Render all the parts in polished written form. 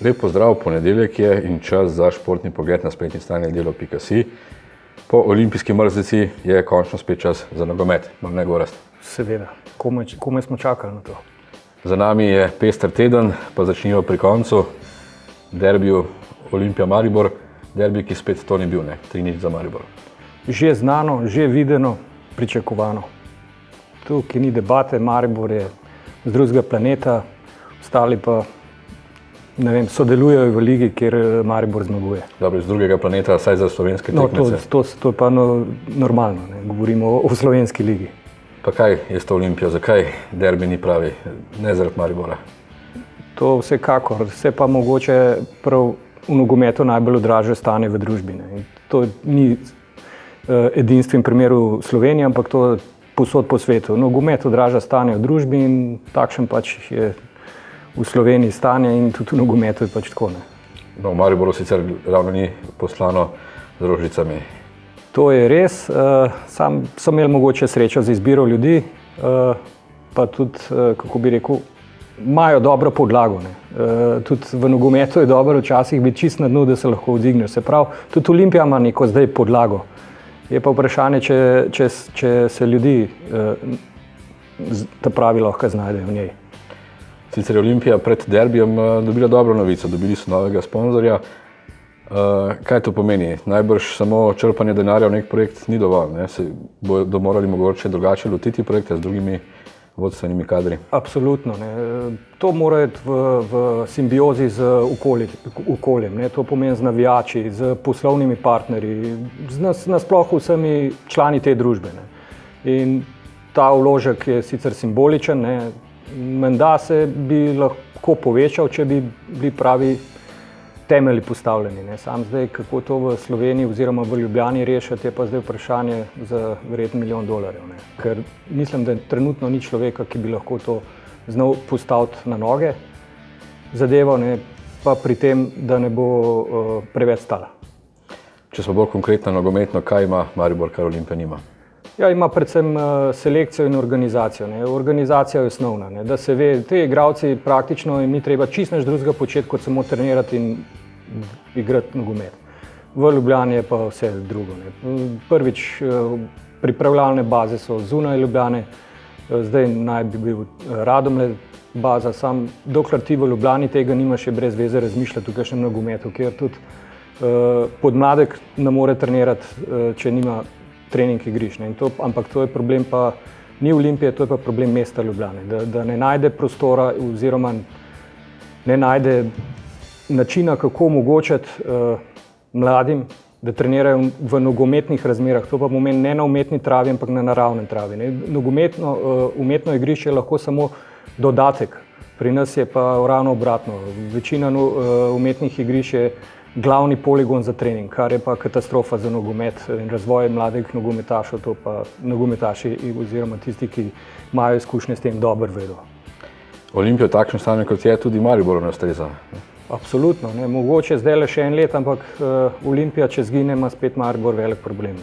Lep pozdrav, ponedeljek je in čas za športni pogled na spletni strani delo.si. Po olimpijski mrzlici je končno spet čas za nogomet. Ne, Gorazd? Seveda, komaj smo čakali na to. Za nami je pester teden, pa začnimo pri koncu. Derbiju Olimpija-Maribor, derbi, ki spet to ni bil, 3-0 za Maribor. Že znano, že videno, pričakovano. Tukaj ni debate, Maribor je z drugega planeta, ostali pa sodelujejo v ligi, kjer Maribor zmaguje. Dobro, z drugega planeta, saj za slovenske tekmece. To je pa normalno, govorimo o slovenski ligi. Pa kaj je s to Olimpijo, zakaj derbi ni pravi, ne zaradi Maribora? To vsekakor, se pa mogoče prav v nogometu najbolj odraža stanje v družbi. To ni edinstven primer v Sloveniji, ampak to je povsod po svetu. Nogomet odraža stanje v družbi in takšen pač je v Sloveniji stanje in tudi v nogometu je pač tako. No, v Mariboru sicer ravno ni poslano z rožicami. To je res, sam sem imel mogoče srečo z izbiro ljudi, pa tudi, kako bi rekel, imajo dobro podlago. Tudi v nogometu je dobro včasih biti čist na dnu, da se lahko vdigneš. Se pravi, tudi Olimpija ima neko zdaj podlago. Je pa vprašanje, če se ljudi ta pravi lahko znajdejo v njej. Sicer je Olimpija pred derbijem dobila dobro novico, dobili so novega sponzorja. Kaj to pomeni? Najbrž samo črpanje denarja v nek projekt ni dovolj, se bodo morali mogoče drugače lotiti projekte z drugimi vodstvenimi kadri? Absolutno. To mora biti v simbiozi z okoljem. To pomeni z navijači, z poslovnimi partnerji, nasploh vsemi člani te družbe. In ta vložek je sicer simboličen, menda se bi lahko povečal, če bi bili pravi temelji postavljeni. Sam zdaj, kako to v Sloveniji oziroma v Ljubljani rešiti, je pa zdaj vprašanje za verjetno $1 milijon. Ker mislim, da trenutno ni človeka, ki bi lahko to znal postaviti na noge zadevo, pa pri tem, da ne bo preveč stala. Če smo bolj konkretno nogometno, kaj ima Maribor, kar Olimpija nima? Ja, ima predvsem selekcijo in organizacijo. Organizacija je osnovna, da se ve, te igralci praktično jim ni treba čisto nič drugega početi, kot samo trenirati in igrati nogomet. V Ljubljani je pa vse drugo. Prvič, pripravljalne baze so zunaj Ljubljane, zdaj naj bi bil Radomlje baza, sam dokler ti v Ljubljani tega nimaš, je brez veze razmišljati v kakšnem nogometu, kjer tudi podmladek ne more trenirati, če nima trening igrišč. Ampak to je problem pa ni Olimpije, to je pa problem mesta Ljubljane, da ne najde prostora oziroma ne najde načina, kako omogočiti mladim, da trenirajo v nogometnih razmerah. To pa pomeni ne na umetni travi, ampak na naravnem travi. Umetno igrišče je lahko samo dodatek. Pri nas je pa ravno obratno. Večina umetnih igrišč je glavni poligon za trening, kar je pa katastrofa za nogomet in razvoj mladih nogometašev, to pa nogometaši oziroma tisti, ki imajo izkušnje s tem, dobro vedo. Olimpijo v takšnem stanju, kot je, tudi Mariboru ne ustreza. Absolutno, mogoče zdaj le še en let, ampak Olimpija, če zgine, ima spet Maribor velik problem.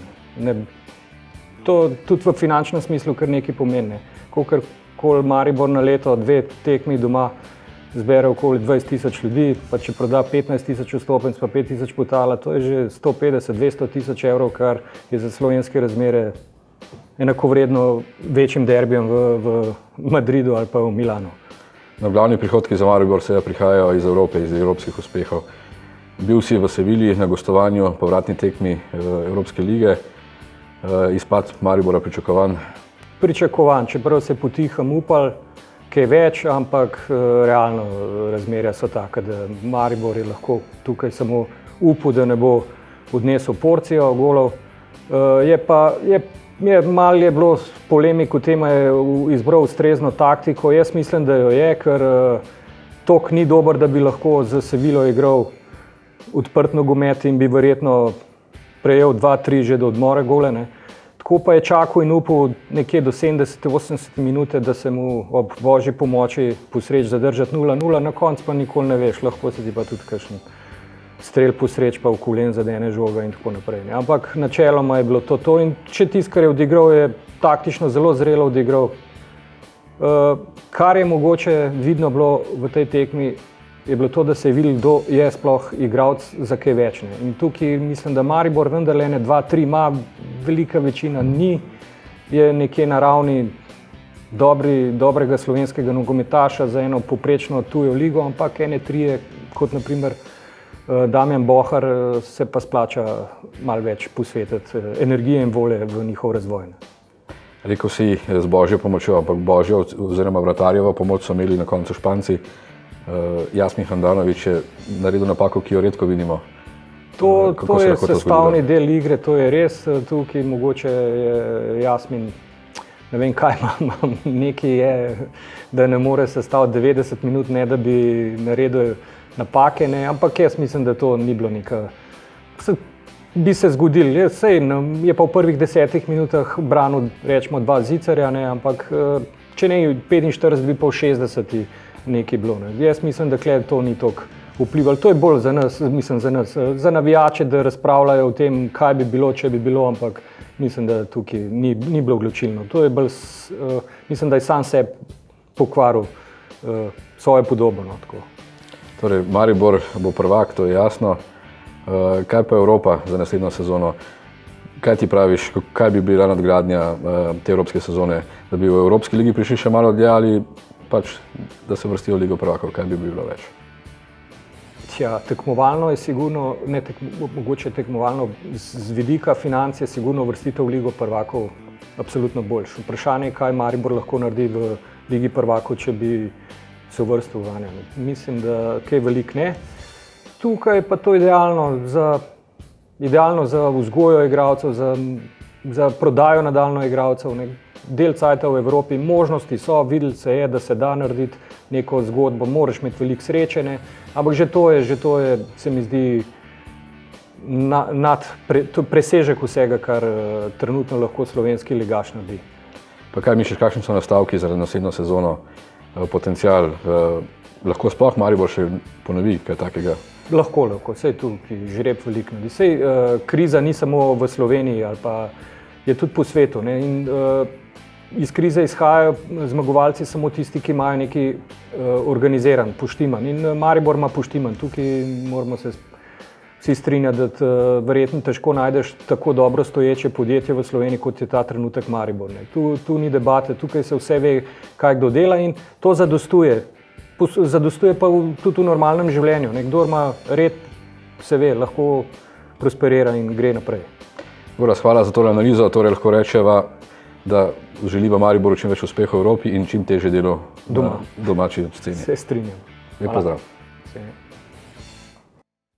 To tudi v finančnem smislu kar nekaj pomeni. Kolikor Maribor na leto 2 tekmi doma zbere okoli 20,000 ljudi, pa če proda 15,000 vstopnic pa 5,000 potala, to je že 150-200 tisoč evrov, kar je za slovenske razmere enakovredno večjim derbijem v Madridu ali pa v Milanu. Na glavni prihodki za Maribor seveda prihajajo iz Evrope, iz evropskih uspehov. Bil si v Sevilji na gostovanju, povratni tekmi Evropske lige, izpad Maribora pričakovan? Pričakovan, čeprav se potiham upal, kaj več, ampak realno razmerja so taka, da Maribor je lahko tukaj samo upal, da ne bo odnesel porcijo golov. Malo je bilo polemik o tem, je izbral ustrezno taktiko. Jaz mislim, da jo je, ker tok ni dober, da bi lahko z Seviljo igral odprt nogomet in bi verjetno prejel 2-3 že do odmora gole. Tako pa je čakal in upal nekje do 70-80 minute, da se mu ob božji pomoči posreč zadržati 0-0, na koncu pa nikoli ne veš, lahko se ti pa tudi kakšen strel posreč pa v kolen zadene žoga in tako naprej. Ampak načeloma je bilo to in če tisto, kar je odigral, je taktično zelo zrelo odigral. Kar je mogoče vidno bilo v tej tekmi, je bilo to, da se je videlo, kdo je sploh igralec za kaj več. Ne. In tukaj mislim, da Maribor vendarle ne 2-3 ima, velika večina ni, je nekje na ravni dobrega slovenskega nogometaša za eno poprečno tujo ligo, ampak ene trije, kot naprimer Damjan Bohar, se pa splača malo več posvetiti energije in volje v njihov razvoj. Rekel si z božjo pomočjo, ampak božjo oziroma vratarjevo pomoč so imeli na koncu Španci. Jasmin Handanović je naredil napako, ki jo redko vidimo. To je sestavni del igre, to je res. Tukaj mogoče je Jasmin, ne vem kaj imam, nekaj je, da ne more sestaviti 90 minut, ne da bi naredil napake, ne, ampak jaz mislim, da to ni bilo neka. Bi se zgodil, sej je pa v prvih 10 minutah branil rečemo 2 zicarja, ne, ampak če ne 45, bi pa v 60 nekaj bilo. Ne. Jaz mislim, da to ni toliko vplivalo. To je bolj za nas, mislim za nas, za navijače, da razpravljajo o tem, kaj bi bilo, če bi bilo, ampak mislim, da tukaj ni bilo odločilno. To je bolj, mislim, da je sam sebi pokvaril svojo podobo. No, tako. Torej, Maribor bo prvak, to je jasno. Kaj pa Evropa za naslednjo sezono? Kaj ti praviš, kaj bi bila nadgradnja te evropske sezone? Da bi v Evropski ligi prišli še malo dlje ali pač, da se vrstijo v Ligo prvakov? Kaj bi bilo več? Tja, tekmovalno je sigurno, mogoče tekmovalno z vidika financ je sigurno vrstitev v Ligo prvakov absolutno boljš. Vprašanje je, kaj Maribor lahko naredi v Ligi prvakov, če bi se uvrstil vanjo. Mislim, da kaj veliko ne. Tukaj pa to idealno za vzgojo igralcev, za prodajo nadaljno igralcev. Del cajta v Evropi, možnosti so, videli se je, da se da narediti neko zgodbo, moraš imeti veliko sreče, ne? Ampak že to je, se mi zdi, presežek vsega, kar trenutno lahko slovenski ligaš naredi. Pa kaj misliš, kakšni so nastavki za naslednjo sezono, potencial? Lahko sploh Maribor še ponovi kaj takega? Lahko, sej tu žreb veliko naredi. Sej kriza ni samo v Sloveniji, ali pa je tudi po svetu. Ne? In iz krize izhajajo zmagovalci samo tisti, ki imajo neki organiziran, poštiman. In Maribor ima poštiman. Tukaj moramo se vsi strinjati, da verjetno težko najdeš tako dobro stoječe podjetje v Sloveniji, kot je ta trenutek Maribor. Ne? Tu ni debate, tukaj se vse ve, kaj kdo dela in to zadostuje. Zadostuje pa tudi v normalnem življenju. Kdor ima red, se ve, lahko prosperira in gre naprej. Goraz, hvala za to analizo. Torej lahko rečeva, da želiva Mariboru čim več uspehov v Evropi in čim težje delo na domači sceni. Se strinjam. Lep pozdrav. Hvala.